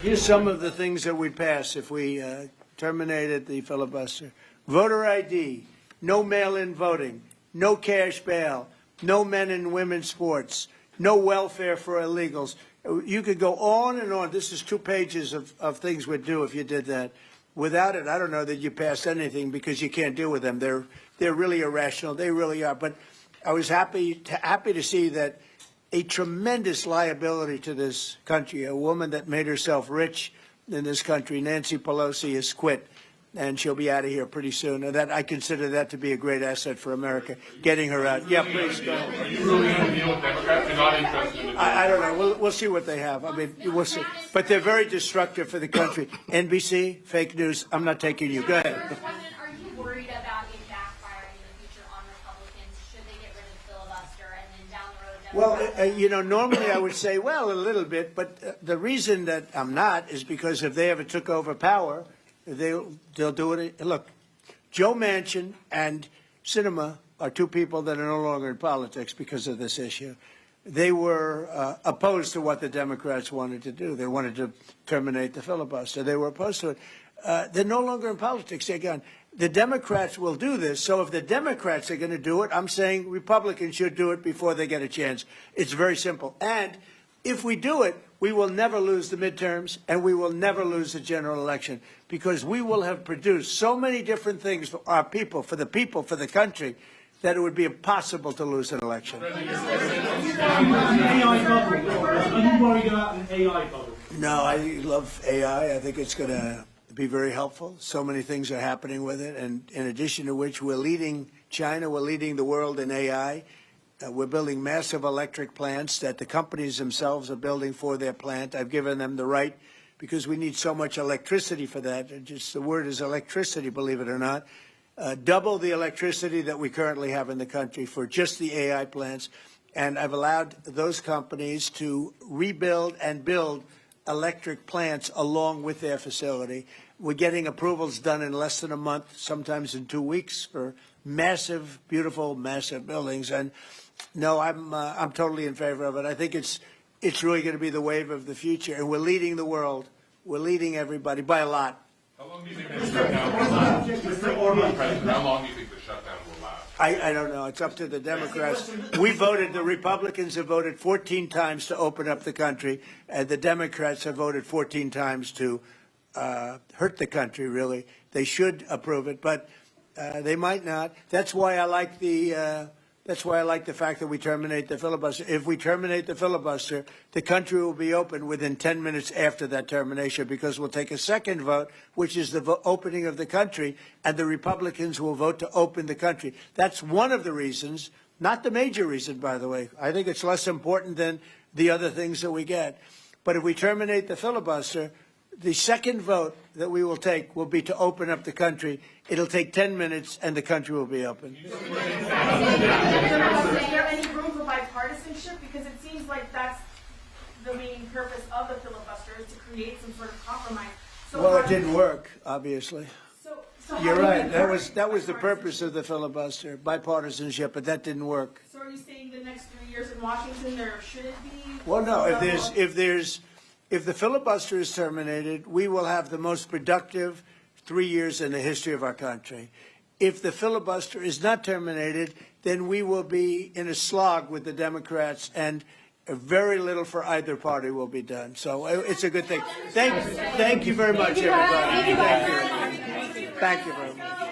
Here's some of the things that would pass if we terminated the filibuster. Voter ID, no mail-in voting, no cash bail, no men and women's sports, no welfare for illegals. You could go on and on. This is 2 pages of things we'd do if you did that. Without it, I don't know that you passed anything because you can't deal with them. They're really irrational. They really are. But I was happy to see that a tremendous liability to this country, a woman that made herself rich in this country, Nancy Pelosi, has quit, and she'll be out of here pretty soon. And that I consider that to be a great asset for America, getting her out. Yeah, please go. Are you really going to deal with Democrats? You're not interested in I don't know. We'll see what they have. I mean, we'll see. But they're very destructive for the country. NBC, fake news. I'm not taking you. Go ahead. Are you worried about it backfiring in the future on Republicans? Should they get rid of the filibuster and then down the road? Well, normally I would say, well, a little bit. But the reason that I'm not is because if they ever took over power, they'll do it. Look, Joe Manchin and Sinema are 2 people that are no longer in politics because of this issue. They were opposed to what the Democrats wanted to do. They wanted to terminate the filibuster. They were opposed to it. They're no longer in politics. They're gone. The Democrats will do this. So if the Democrats are going to do it, I'm saying Republicans should do it before they get a chance. It's very simple. And if we do it, we will never lose the midterms, and we will never lose the general election, because we will have produced so many different things for our people, for the country, that it would be impossible to lose an election. Are you worried about an AI bubble? No, I love AI. I think it's going to be very helpful. So many things are happening with it, and in addition to which, we're leading China, we're leading the world in AI. We're building massive electric plants that the companies themselves are building for their plant. I've given them the right, because we need so much electricity for that. Just the word is electricity, believe it or not. Double the electricity that we currently have in the country for just the AI plants. And I've allowed those companies to rebuild and build electric plants along with their facility. We're getting approvals done in less than a month, sometimes in 2 weeks, for massive, beautiful, massive buildings. And no, I'm totally in favor of it. I think it's really going to be the wave of the future, and we're leading the world. We're leading everybody by a lot. How long do you think the shutdown will last? Mr. President, how long do you think the shutdown will last? I don't know. It's up to the Democrats. The Republicans have voted 14 times to open up the country, and the Democrats have voted 14 times to hurt the country, really. They should approve it, but they might not. That's why I like the fact that we terminate the filibuster. If we terminate the filibuster, the country will be open within 10 minutes after that termination, because we'll take a second vote, which is the opening of the country, and the Republicans will vote to open the country. That's one of the reasons, not the major reason, by the way. I think it's less important than the other things that we get. But if we terminate the filibuster, the second vote that we will take will be to open up the country. It'll take 10 minutes, and the country will be open. Is there any room for bipartisanship? Because it seems like that's the main purpose of the filibuster, is to create some sort of compromise. So well, it didn't work, obviously. So You're right. That was the purpose of the filibuster, bipartisanship, but that didn't work. So are you saying the next 3 years in Washington there shouldn't be? Well, no. If the filibuster is terminated, we will have the most productive 3 years in the history of our country. If the filibuster is not terminated, then we will be in a slog with the Democrats, and very little for either party will be done. So it's a good thing. Thank you very much, everybody. Thank you very much.